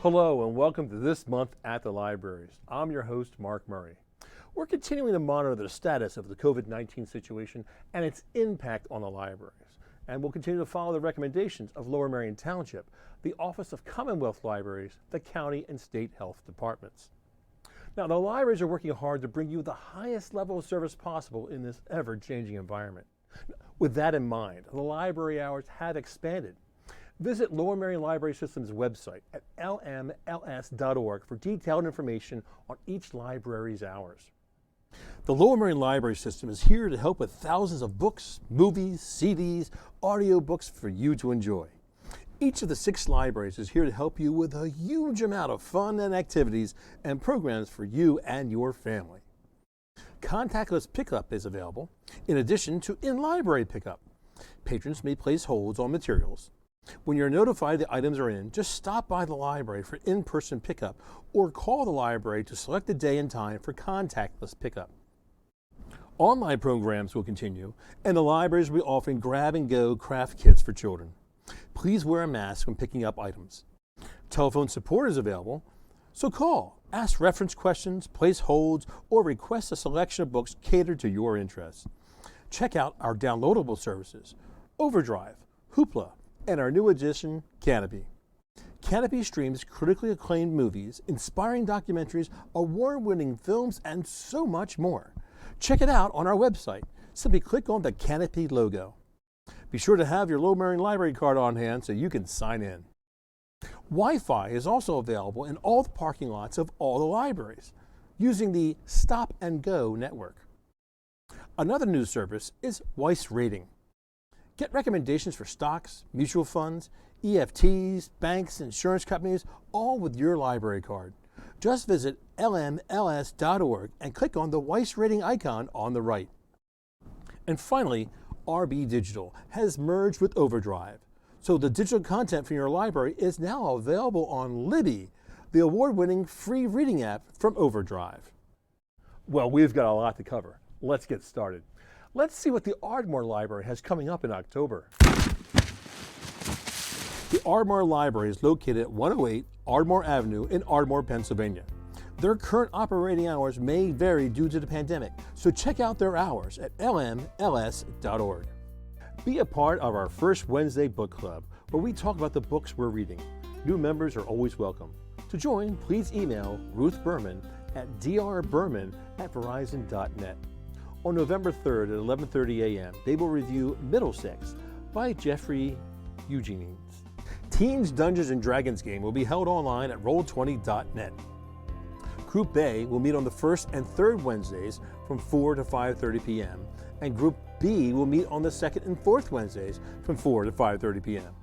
Hello and welcome to This Month at the Libraries. I'm your host, Mark Murray. We're continuing to monitor the status of the COVID-19 situation and its impact on the libraries. And we'll continue to follow the recommendations of Lower Merion Township, the Office of Commonwealth Libraries, the county and state health departments. Now, the libraries are working hard to bring you the highest level of service possible in this ever-changing environment. With that in mind, the library hours have expanded. Visit Lower Merion Library System's website at lmls.org for detailed information on each library's hours. The Lower Merion Library System is here to help with thousands of books, movies, CDs, audiobooks for you to enjoy. Each of the 6 libraries is here to help you with a huge amount of fun and activities and programs for you and your family. Contactless pickup is available, in addition to in-library pickup. Patrons may place holds on materials. When you're notified the items are in, just stop by the library for in-person pickup or call the library to select a day and time for contactless pickup. Online programs will continue, and the libraries will be offering grab-and-go craft kits for children. Please wear a mask when picking up items. Telephone support is available, so call, ask reference questions, place holds, or request a selection of books catered to your interests. Check out our downloadable services, Overdrive, Hoopla, and our new addition, Canopy. Canopy streams critically acclaimed movies, inspiring documentaries, award-winning films, and so much more. Check it out on our website. Simply click on the Canopy logo. Be sure to have your Lower Merion Library card on hand so you can sign in. Wi-Fi is also available in all the parking lots of all the libraries, using the Stop and Go network. Another new service is Weiss Rating. Get recommendations for stocks, mutual funds, EFTs, banks, insurance companies, all with your library card. Just visit lmls.org and click on the Weiss Rating icon on the right. And finally, RB Digital has merged with Overdrive, so the digital content from your library is now available on Libby, the award-winning free reading app from Overdrive. Well, we've got a lot to cover. Let's get started. Let's see what the Ardmore Library has coming up in October. The Ardmore Library is located at 108 Ardmore Avenue in Ardmore, Pennsylvania. Their current operating hours may vary due to the pandemic, so check out their hours at lmls.org. Be a part of our first Wednesday book club, where we talk about the books we're reading. New members are always welcome. To join, please email Ruth Berman at drberman@verizon.net. On November 3rd at 11:30 a.m., they will review Middlesex by Jeffrey Eugenides. Teens Dungeons & Dragons game will be held online at roll20.net. Group A will meet on the first and third Wednesdays from 4 to 5:30 p.m., and Group B will meet on the second and fourth Wednesdays from 4 to 5:30 p.m.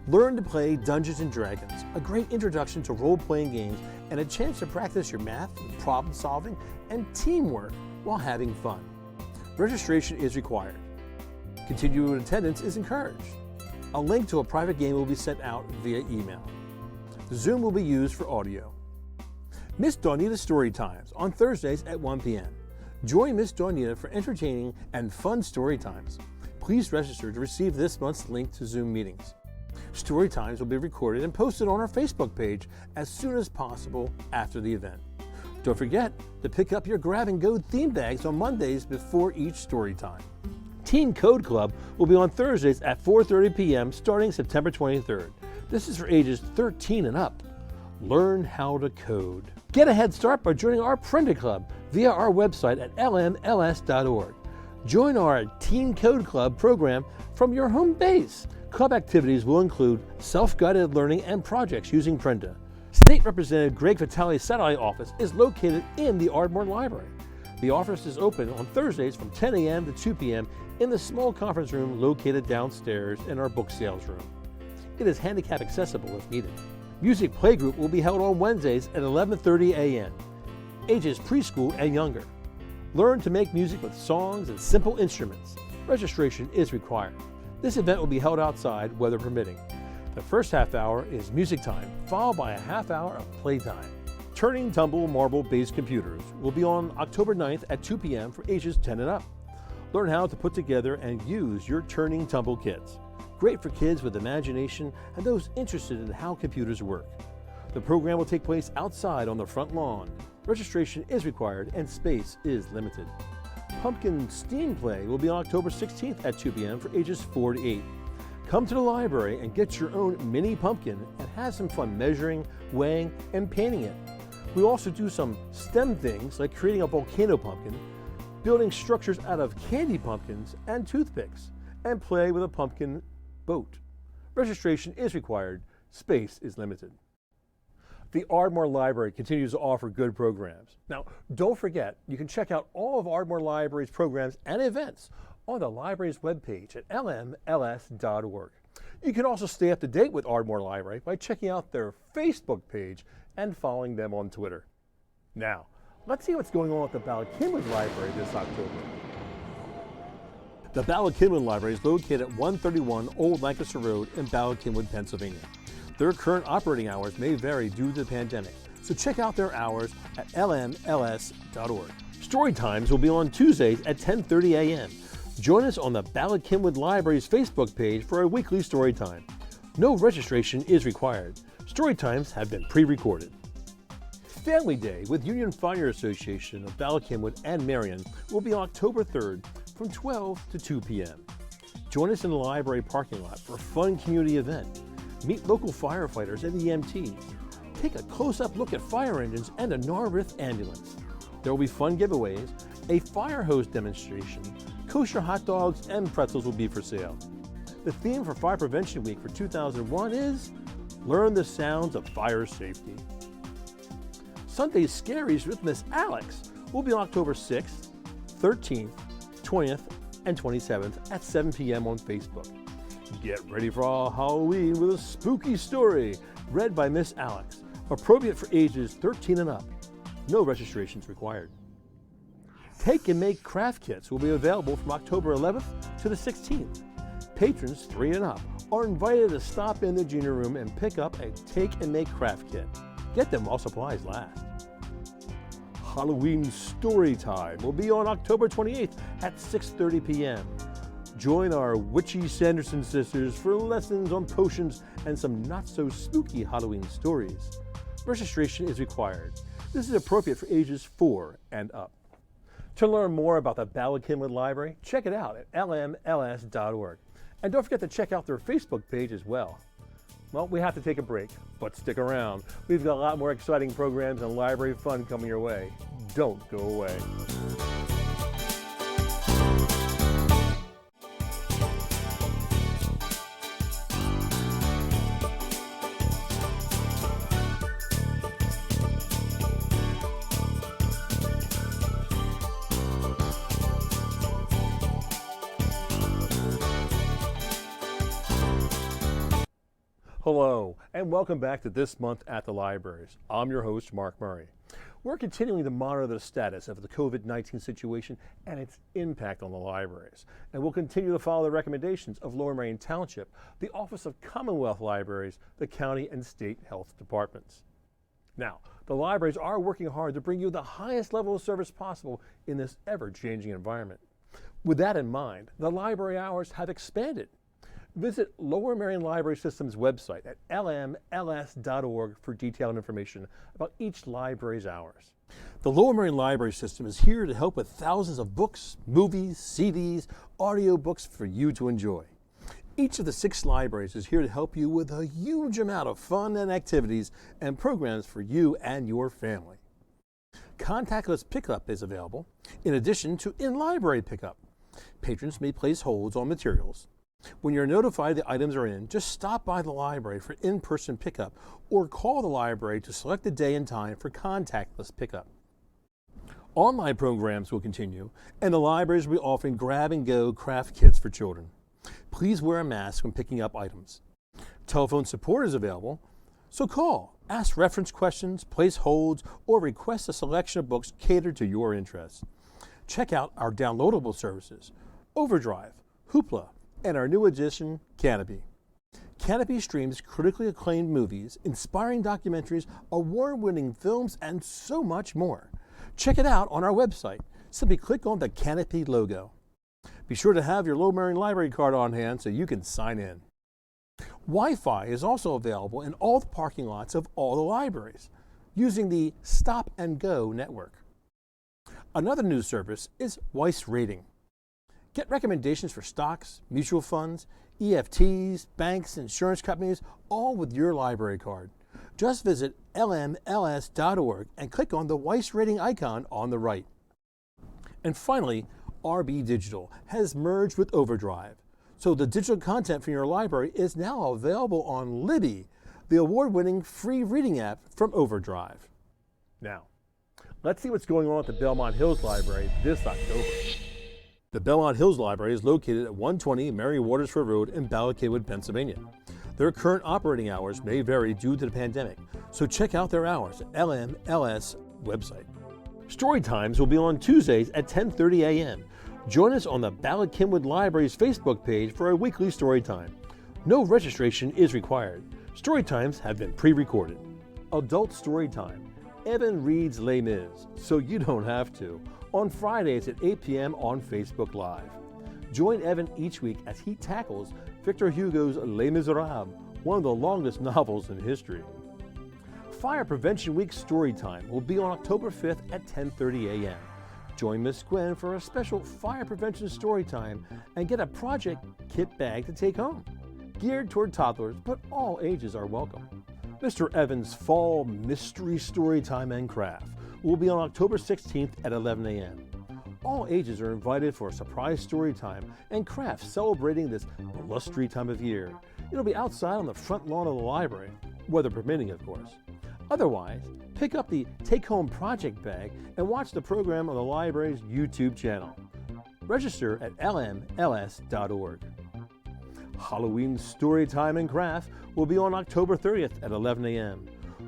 Learn to play Dungeons & Dragons, a great introduction to role-playing games and a chance to practice your math, problem solving, and teamwork while having fun. Registration is required. Continued attendance is encouraged. A link to a private game will be sent out via email. The Zoom will be used for audio. Miss Dawnita's Story Times on Thursdays at 1 p.m. Join Miss Dawnita for entertaining and fun story times. Please register to receive this month's link to Zoom meetings. Story times will be recorded and posted on our Facebook page as soon as possible after the event. Don't forget to pick up your grab-and-go theme bags on Mondays before each story time. Teen Code Club will be on Thursdays at 4:30 p.m. starting September 23rd. This is for ages 13 and up. Learn how to code. Get a head start by joining our Prenda Club via our website at lmls.org. Join our Teen Code Club program from your home base. Club activities will include self-guided learning and projects using Prenda. State Representative Greg Vitale's satellite office is located in the Ardmore Library. The office is open on Thursdays from 10 a.m. to 2 p.m. in the small conference room located downstairs in our book sales room. It is handicap accessible if needed. Music Playgroup will be held on Wednesdays at 11:30 a.m. Ages preschool and younger. Learn to make music with songs and simple instruments. Registration is required. This event will be held outside, weather permitting. The first half hour is music time, followed by a half hour of playtime. Turning Tumble marble-based computers will be on October 9th at 2 p.m. for ages 10 and up. Learn how to put together and use your Turning Tumble kits. Great for kids with imagination and those interested in how computers work. The program will take place outside on the front lawn. Registration is required and space is limited. Pumpkin Steam Play will be on October 16th at 2 p.m. for ages 4 to 8. Come to the library and get your own mini pumpkin and have some fun measuring, weighing, and painting it. We also do some STEM things like creating a volcano pumpkin, building structures out of candy pumpkins and toothpicks, and play with a pumpkin boat. Registration is required. Space is limited. The Ardmore Library continues to offer good programs. Now, don't forget, you can check out all of Ardmore Library's programs and events on the library's webpage at lmls.org. You can also stay up to date with Ardmore Library by checking out their Facebook page and following them on Twitter. Now, let's see what's going on at the Ballot Library this October. The Ballot Library is located at 131 Old Lancaster Road in Ballot, Pennsylvania. Their current operating hours may vary due to the pandemic, so check out their hours at lmls.org. Story times will be on Tuesdays at 10:30 a.m. Join us on the Ballot Library's Facebook page for a weekly story time. No registration is required. Story times have been pre-recorded. Family Day with Union Fire Association of Ballot and Marion will be October 3rd from 12 to 2 p.m. Join us in the library parking lot for a fun community event. Meet local firefighters and EMTs. Take a close-up look at fire engines and a Narberth ambulance. There will be fun giveaways, a fire hose demonstration, kosher hot dogs and pretzels will be for sale. The theme for Fire Prevention Week for 2001 is Learn the Sounds of Fire Safety. Sunday's Scaries with Miss Alex will be October 6th, 13th, 20th, and 27th at 7 p.m. on Facebook. Get ready for all Halloween with a spooky story read by Miss Alex, appropriate for ages 13 and up. No registrations required. Take and Make craft kits will be available from October 11th to the 16th. Patrons 3 and up are invited to stop in the junior room and pick up a Take and Make craft kit. Get them while supplies last. Halloween Story Time will be on October 28th at 6:30 p.m. Join our witchy Sanderson sisters for lessons on potions and some not-so-spooky Halloween stories. Registration is required. This is appropriate for ages 4 and up. To learn more about the Ballot Library, check it out at lmls.org. And don't forget to check out their Facebook page as well. Well, we have to take a break, but stick around. We've got a lot more exciting programs and library fun coming your way. Don't go away. Hello, and welcome back to This Month at the Libraries. I'm your host, Mark Murray. We're continuing to monitor the status of the COVID-19 situation and its impact on the libraries. And we'll continue to follow the recommendations of Lower Merion Township, the Office of Commonwealth Libraries, the county and state health departments. Now, the libraries are working hard to bring you the highest level of service possible in this ever-changing environment. With that in mind, the library hours have expanded. Visit Lower Merion Library System's website at lmls.org for detailed information about each library's hours. The Lower Merion Library System is here to help with thousands of books, movies, CDs, audiobooks for you to enjoy. Each of the 6 libraries is here to help you with a huge amount of fun and activities and programs for you and your family. Contactless pickup is available, in addition to in-library pickup. Patrons may place holds on materials. When you're notified the items are in, just stop by the library for in-person pickup or call the library to select a day and time for contactless pickup. Online programs will continue, and the libraries will be offering grab-and-go craft kits for children. Please wear a mask when picking up items. Telephone support is available, so call, ask reference questions, place holds, or request a selection of books catered to your interests. Check out our downloadable services, Overdrive, Hoopla, and our new edition, Canopy. Canopy streams critically acclaimed movies, inspiring documentaries, award-winning films, and so much more. Check it out on our website. Simply click on the Canopy logo. Be sure to have your Lower Merion Library card on hand so you can sign in. Wi-Fi is also available in all the parking lots of all the libraries using the Stop and Go network. Another new service is Weiss Rating. Get recommendations for stocks, mutual funds, EFTs, banks, insurance companies, all with your library card. Just visit lmls.org and click on the Weiss Rating icon on the right. And finally, RB Digital has merged with Overdrive, so the digital content from your library is now available on Libby, the award-winning free reading app from Overdrive. Now, let's see what's going on at the Belmont Hills Library this October. The Belmont Hills Library is located at 120 Mary Watersford Road in Ballot, Pennsylvania. Their current operating hours may vary due to the pandemic, so check out their hours at LMLS website. Story times will be on Tuesdays at 10:30 a.m. Join us on the Ballot Library's Facebook page for a weekly story time. No registration is required. Story times have been pre-recorded. Adult story time. Evan reads Les Mis, so you don't have to, on Fridays at 8 p.m. on Facebook Live. Join Evan each week as he tackles Victor Hugo's Les Miserables, one of the longest novels in history. Fire Prevention Week story time will be on October 5th at 10:30 a.m. Join Miss Gwen for a special fire prevention story time and get a project kit bag to take home. Geared toward toddlers, but all ages are welcome. Mr. Evans' Fall Mystery Story Time and Craft will be on October 16th at 11 a.m. All ages are invited for a surprise story time and craft celebrating this blustery time of year. It'll be outside on the front lawn of the library, weather permitting, of course. Otherwise, pick up the take-home project bag and watch the program on the library's YouTube channel. Register at lmls.org. Halloween Story Time and Craft will be on October 30th at 11 a.m.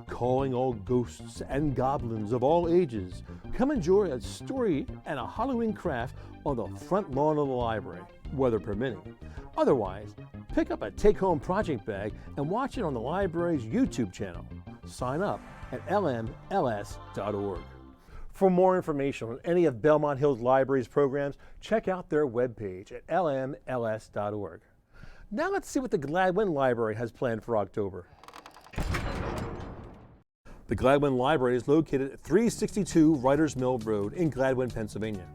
Calling all ghosts and goblins of all ages, come enjoy a story and a Halloween craft on the front lawn of the library, weather permitting. Otherwise, pick up a take-home project bag and watch it on the library's YouTube channel. Sign up at lmls.org. For more information on any of Belmont Hills Library's programs, check out their webpage at lmls.org. Now let's see what the Gladwin Library has planned for October. The Gladwin Library is located at 362 Writers Mill Road in Gladwin, Pennsylvania.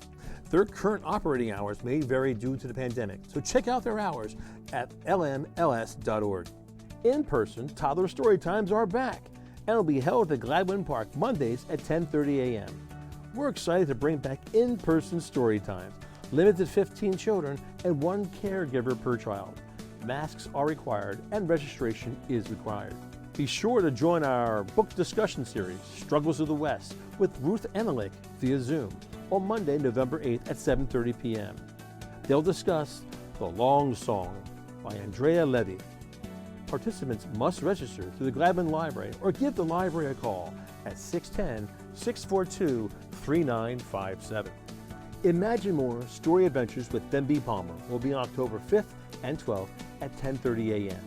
Their current operating hours may vary due to the pandemic, so check out their hours at lmls.org. In-person toddler story times are back and will be held at Gladwin Park Mondays at 10:30 a.m. We're excited to bring back in-person story times, limited 15 children and one caregiver per child. Masks are required and registration is required. Be sure to join our book discussion series, Struggles of the West, with Ruth Enelich via Zoom on Monday, November 8th at 7:30 p.m. They'll discuss The Long Song by Andrea Levy. Participants must register through the Gladwin Library or give the library a call at 610-642-3957. Imagine More Story Adventures with Denby Palmer will be on October 5th and 12th at 10:30 a.m.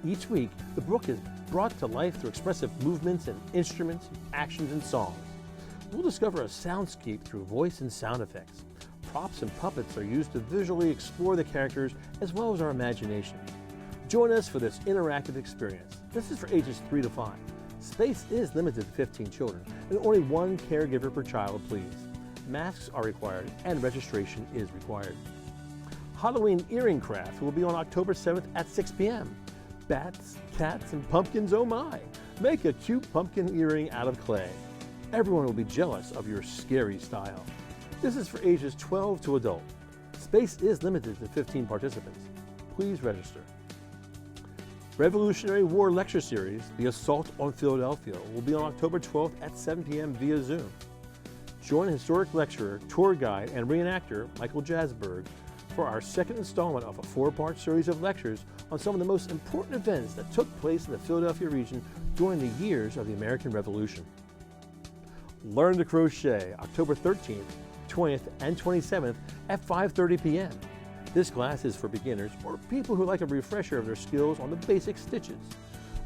Each week, the book is brought to life through expressive movements and instruments, actions, and songs. We'll discover a soundscape through voice and sound effects. Props and puppets are used to visually explore the characters as well as our imagination. Join us for this interactive experience. This is for ages 3 to 5. Space is limited to 15 children and only one caregiver per child, please. Masks are required and registration is required. Halloween Earring Craft will be on October 7th at 6 p.m. Bats, cats, and pumpkins, oh my! Make a cute pumpkin earring out of clay. Everyone will be jealous of your scary style. This is for ages 12 to adult. Space is limited to 15 participants. Please register. Revolutionary War Lecture Series, The Assault on Philadelphia, will be on October 12th at 7 p.m. via Zoom. Join historic lecturer, tour guide, and reenactor Michael Jasberg for our second installment of a 4-part series of lectures on some of the most important events that took place in the Philadelphia region during the years of the American Revolution. Learn to Crochet, October 13th, 20th, and 27th at 5:30 p.m. This class is for beginners or people who like a refresher of their skills on the basic stitches.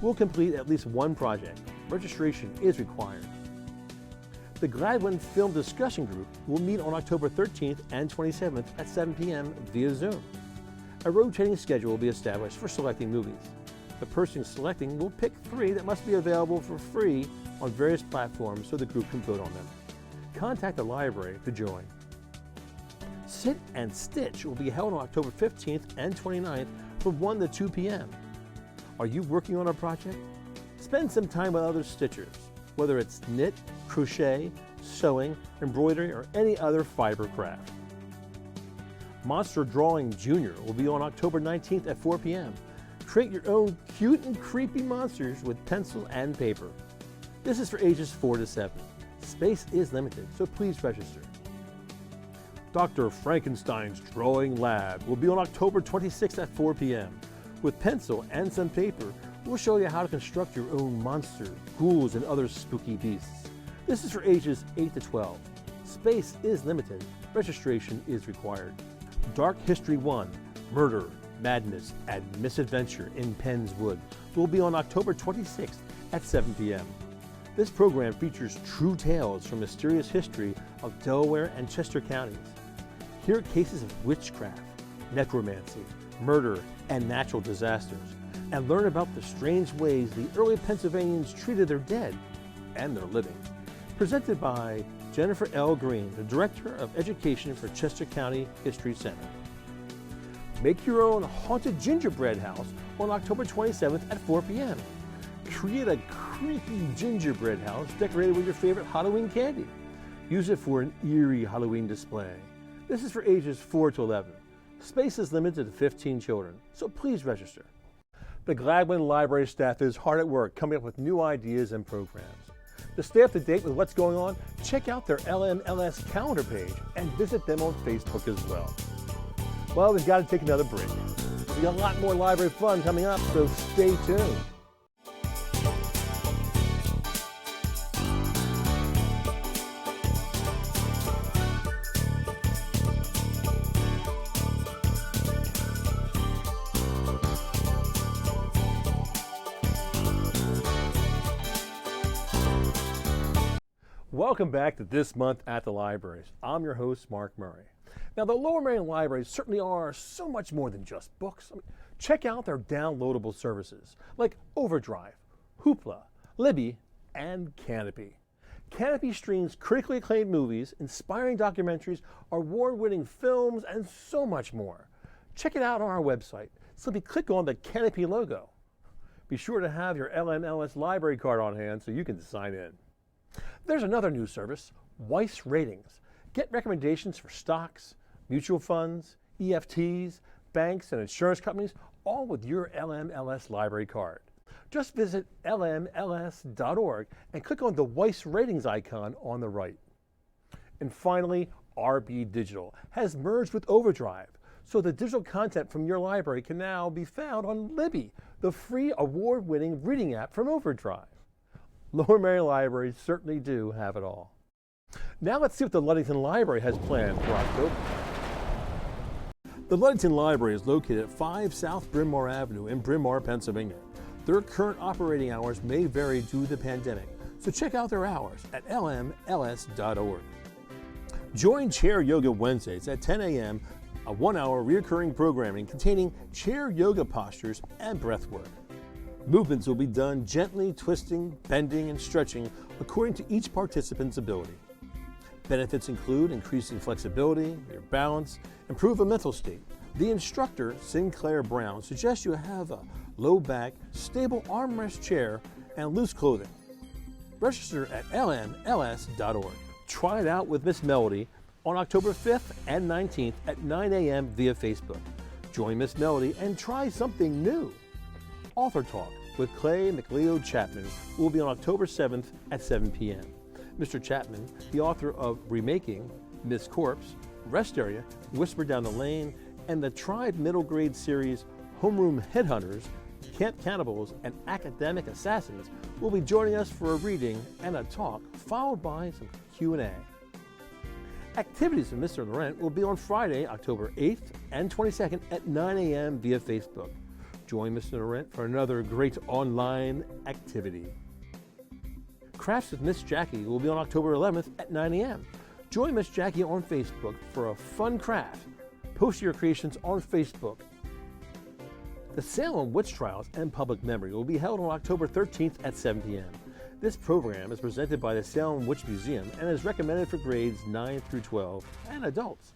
We'll complete at least one project. Registration is required. The Gladwin Film Discussion Group will meet on October 13th and 27th at 7 p.m. via Zoom. A rotating schedule will be established for selecting movies. The person selecting will pick 3 that must be available for free on various platforms so the group can vote on them. Contact the library to join. Sit and Stitch will be held on October 15th and 29th from 1 to 2 p.m. Are you working on a project? Spend some time with other Stitchers, whether it's knit, crochet, sewing, embroidery, or any other fiber craft. Monster Drawing Junior will be on October 19th at 4 p.m. Create your own cute and creepy monsters with pencil and paper. This is for ages 4 to 7. Space is limited, so please register. Dr. Frankenstein's Drawing Lab will be on October 26th at 4 p.m. With pencil and some paper, we'll show you how to construct your own monsters, ghouls, and other spooky beasts. This is for ages 8 to 12. Space is limited. Registration is required. Dark History 1, Murder, Madness, and Misadventure in Penn's Wood will be on October 26th at 7 p.m. This program features true tales from mysterious history of Delaware and Chester counties. Hear cases of witchcraft, necromancy, murder, and natural disasters, and learn about the strange ways the early Pennsylvanians treated their dead and their living. Presented by Jennifer L. Green, the Director of Education for Chester County History Center. Make your own haunted gingerbread house on October 27th at 4 p.m. Create a creepy gingerbread house decorated with your favorite Halloween candy. Use it for an eerie Halloween display. This is for ages 4 to 11. Space is limited to 15 children, so please register. The Gladwin Library staff is hard at work coming up with new ideas and programs. To stay up to date with what's going on, check out their LMLS calendar page and visit them on Facebook as well. Well, we've got to take another break. We've got a lot more library fun coming up, so stay tuned. Welcome back to This Month at the Libraries. I'm your host, Mark Murray. Now, the Lower Merion Libraries certainly are so much more than just books. Check out their downloadable services like Overdrive, Hoopla, Libby, and Canopy. Canopy streams critically acclaimed movies, inspiring documentaries, award-winning films, and so much more. Check it out on our website. Simply click on the Canopy logo. Be sure to have your LMLS library card on hand so you can sign in. There's another new service, Weiss Ratings. Get recommendations for stocks, mutual funds, EFTs, banks, and insurance companies, all with your LMLS library card. Just visit lmls.org and click on the Weiss Ratings icon on the right. And finally, RB Digital has merged with Overdrive, so the digital content from your library can now be found on Libby, the free award-winning reading app from Overdrive. Lower Merion Libraries certainly do have it all. Now let's see what the Ludington Library has planned for October. The Ludington Library is located at 5 South Bryn Mawr Avenue in Bryn Mawr, Pennsylvania. Their current operating hours may vary due to the pandemic, so check out their hours at lmls.org. Join Chair Yoga Wednesdays at 10 a.m., a 1-hour recurring programming containing chair yoga postures and breath work. Movements will be done gently twisting, bending, and stretching according to each participant's ability. Benefits include increasing flexibility, your balance, improve a mental state. The instructor, Sinclair Brown, suggests you have a low back, stable armrest chair and loose clothing. Register at lmls.org. Try it out with Miss Melody on October 5th and 19th at 9 a.m. via Facebook. Join Miss Melody and try something new. Author Talk with Clay McLeo Chapman will be on October 7th at 7 p.m. Mr. Chapman, the author of Remaking, Miss Corpse, Rest Area, Whisper Down the Lane, and the Tribe Middle Grade series Homeroom Headhunters, Camp Cannibals, and Academic Assassins, will be joining us for a reading and a talk, followed by some Q&A. Activities with Mr. Laurent will be on Friday, October 8th and 22nd at 9 a.m. via Facebook. Join Mr. Laurent for another great online activity. Crafts with Miss Jackie will be on October 11th at 9 a.m. Join Miss Jackie on Facebook for a fun craft. Post your creations on Facebook. The Salem Witch Trials and Public Memory will be held on October 13th at 7 p.m. This program is presented by the Salem Witch Museum and is recommended for grades 9 through 12 and adults.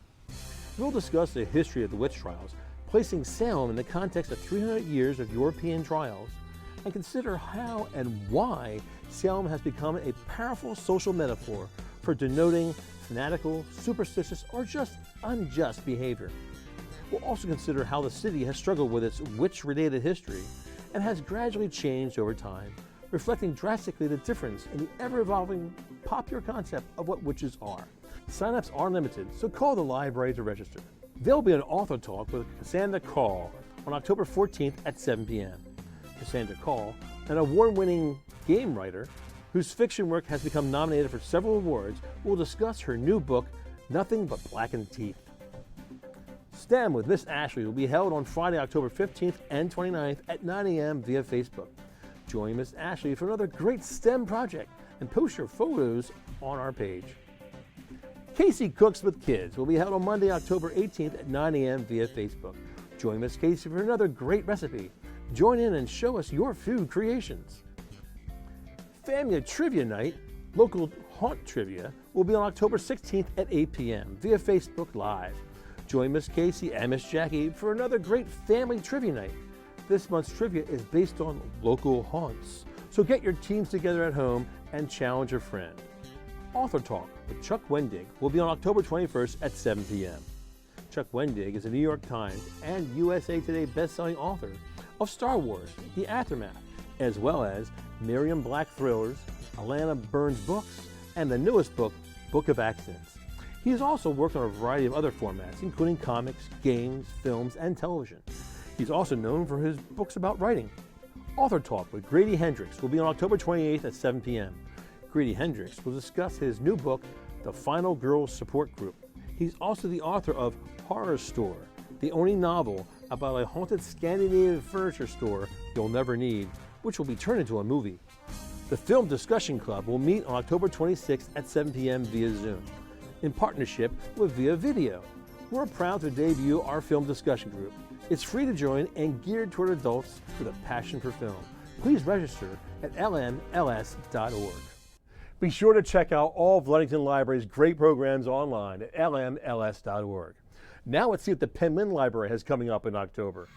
We'll discuss the history of the witch trials, placing Salem in the context of 300 years of European trials, and consider how and why Salem has become a powerful social metaphor for denoting fanatical, superstitious, or just unjust behavior. We'll also consider how the city has struggled with its witch-related history and has gradually changed over time, reflecting drastically the difference in the ever-evolving popular concept of what witches are. Sign-ups are limited, so call the library to register. There'll be an author talk with Cassandra Call on October 14th at 7 p.m. Cassandra Call, an award-winning game writer whose fiction work has become nominated for several awards, will discuss her new book, Nothing But Blackened Teeth. STEM with Miss Ashley will be held on Friday, October 15th and 29th at 9 a.m. via Facebook. Join Miss Ashley for another great STEM project and post your photos on our page. Casey Cooks with Kids will be held on Monday, October 18th at 9 a.m. via Facebook. Join Miss Casey for another great recipe. Join in and show us your food creations. Family Trivia Night, local haunt trivia, will be on October 16th at 8 p.m. via Facebook Live. Join Miss Casey and Miss Jackie for another great family trivia night. This month's trivia is based on local haunts, so get your teams together at home and challenge a friend. Author Talk with Chuck Wendig will be on October 21st at 7 p.m. Chuck Wendig is a New York Times and USA Today best-selling author of Star Wars, The Aftermath, as well as Miriam Black Thrillers, Alana Burns books, and the newest book, Book of Accidents. He has also worked on a variety of other formats, including comics, games, films, and television. He's also known for his books about writing. Author Talk with Grady Hendrix will be on October 28th at 7 p.m. Grady Hendrix will discuss his new book, The Final Girls Support Group. He's also the author of Horror Store, the only novel about a haunted Scandinavian furniture store you'll never need, which will be turned into a movie. The Film Discussion Club will meet on October 26th at 7 p.m. via Zoom, in partnership with Via Video. We're proud to debut our film discussion group. It's free to join and geared toward adults with a passion for film. Please register at lmls.org. Be sure to check out all of Ludington Library's great programs online at lmls.org. Now let's see what the Penguin Library has coming up in October.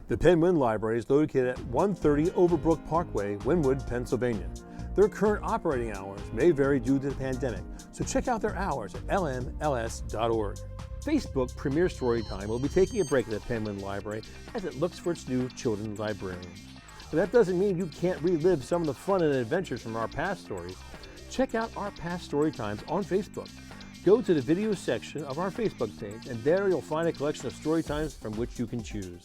The Penguin Library is located at 130 Overbrook Parkway, Wynwood, Pennsylvania. Their current operating hours may vary due to the pandemic, so check out their hours at lmls.org. Facebook Premier Storytime will be taking a break at the Penguin Library as it looks for its new children's librarian. But that doesn't mean you can't relive some of the fun and adventures from our past stories. Check out our past story times on Facebook. Go to the video section of our Facebook page, and there you'll find a collection of story times from which you can choose.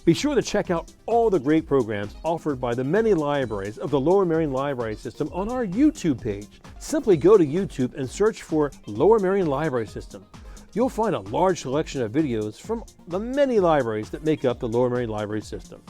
Be sure to check out all the great programs offered by the many libraries of the Lower Merion Library System on our YouTube page. Simply go to YouTube and search for Lower Merion Library System. You'll find a large selection of videos from the many libraries that make up the Lower Merion Library System.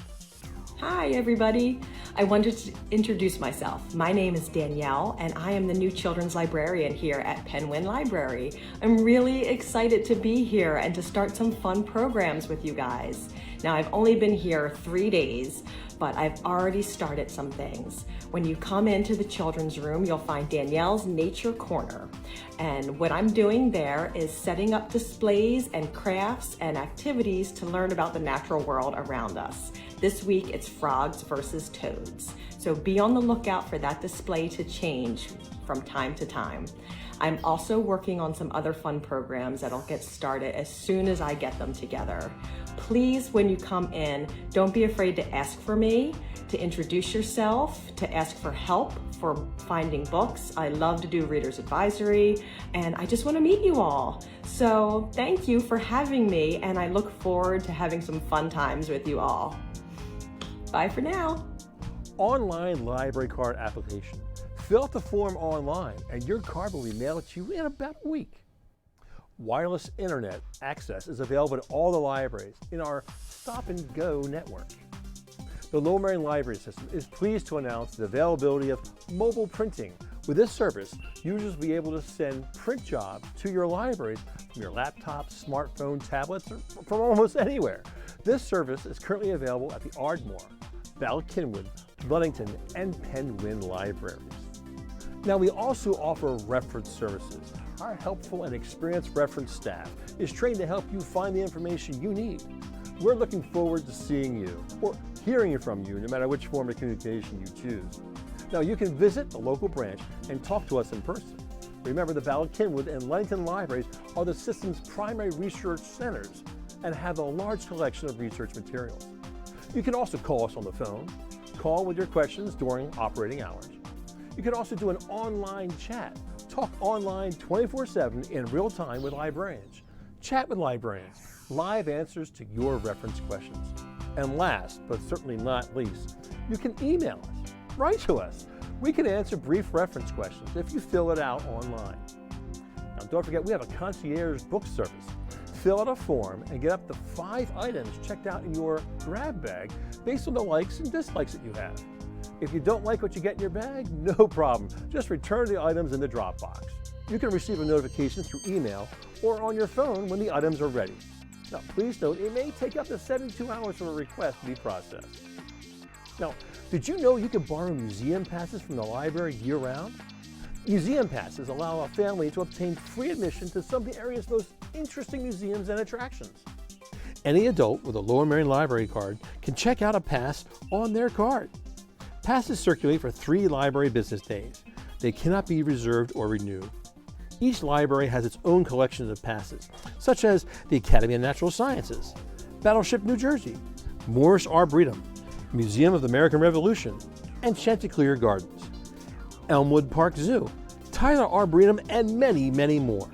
Hi everybody. I wanted to introduce myself. My name is Danielle and I am the new children's librarian here at Penguin Library. I'm really excited to be here and to start some fun programs with you guys. Now I've only been here 3 days, but I've already started some things. When you come into the children's room, you'll find Danielle's Nature Corner. And what I'm doing there is setting up displays and crafts and activities to learn about the natural world around us. This week it's frogs versus toads. So be on the lookout for that display to change from time to time. I'm also working on some other fun programs that'll get started as soon as I get them together. Please, when you come in, don't be afraid to ask for me, to introduce yourself, to ask for help for finding books. I love to do reader's advisory, and I just want to meet you all. So thank you for having me, and I look forward to having some fun times with you all. Bye for now. Online library card application. Fill out the form online, and your card will be mailed to you in about a week. Wireless internet access is available at all the libraries in our Stop and Go network. The Lower Merion Library System is pleased to announce the availability of mobile printing With this service, users will be able to send print jobs to your libraries from your laptop, smartphone, tablets, or from almost anywhere. This service is currently available at the Ardmore, Ballot, Ludington, and Penwyn libraries. Now, we also offer reference services. Our helpful and experienced reference staff is trained to help you find the information you need. We're looking forward to seeing you or hearing from you, no matter which form of communication you choose. Now, you can visit the local branch and talk to us in person. Remember, the Ballot, and Ludington libraries are the system's primary research centers and have a large collection of research materials. You can also call us on the phone, call with your questions during operating hours. You can also do an online chat, talk online 24/7 in real time with librarians, chat with librarians, live answers to your reference questions. And last, but certainly not least, you can email us, write to us. We can answer brief reference questions if you fill it out online. Now, don't forget, we have a concierge book service. Fill out a form and get up to 5 items checked out in your grab bag based on the likes and dislikes that you have. If you don't like what you get in your bag, no problem. Just return the items in the drop box. You can receive a notification through email or on your phone when the items are ready. Now, please note, it may take up to 72 hours for a request to be processed. Now, did you know you can borrow museum passes from the library year-round? Museum passes allow a family to obtain free admission to some of the area's most interesting museums and attractions. Any adult with a Lower Merion Library card can check out a pass on their card. Passes circulate for 3 library business days. They cannot be reserved or renewed. Each library has its own collection of passes, such as the Academy of Natural Sciences, Battleship New Jersey, Morris Arboretum, Museum of the American Revolution, and Chanticleer Gardens, Elmwood Park Zoo, Tyler Arboretum, and many, many more.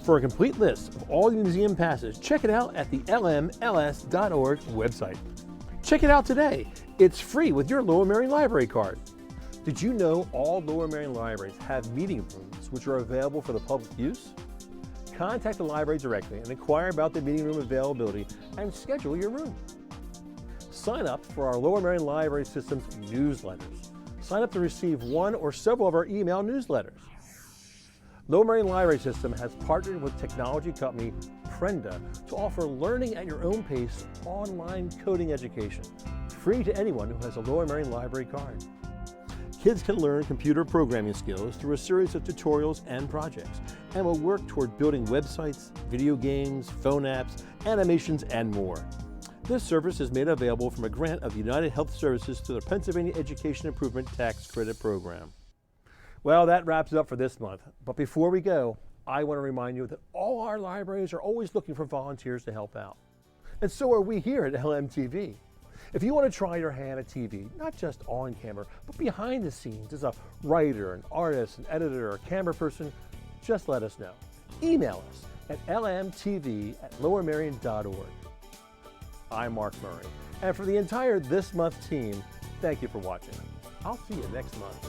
For a complete list of all the museum passes, check it out at the lmls.org website. Check it out today. It's free with your Lower Merion Library card. Did you know all Lower Merion libraries have meeting rooms which are available for the public use? Contact the library directly and inquire about the meeting room availability and schedule your room. Sign up for our Lower Merion Library System's newsletters. Sign up to receive one or several of our email newsletters. Lower Merion Library System has partnered with technology company Prenda to offer learning at your own pace online coding education, free to anyone who has a Lower Merion Library card. Kids can learn computer programming skills through a series of tutorials and projects, and will work toward building websites, video games, phone apps, animations, and more. This service is made available from a grant of United Health Services to the Pennsylvania Education Improvement Tax Credit Program. Well, that wraps it up for this month. But before we go, I want to remind you that all our libraries are always looking for volunteers to help out. And so are we here at LMTV. If you want to try your hand at TV, not just on camera, but behind the scenes as a writer, an artist, an editor, or camera person, just let us know. Email us at lmtv@lowermerion.org. I'm Mark Murray, and for the entire This Month team, thank you for watching. I'll see you next month.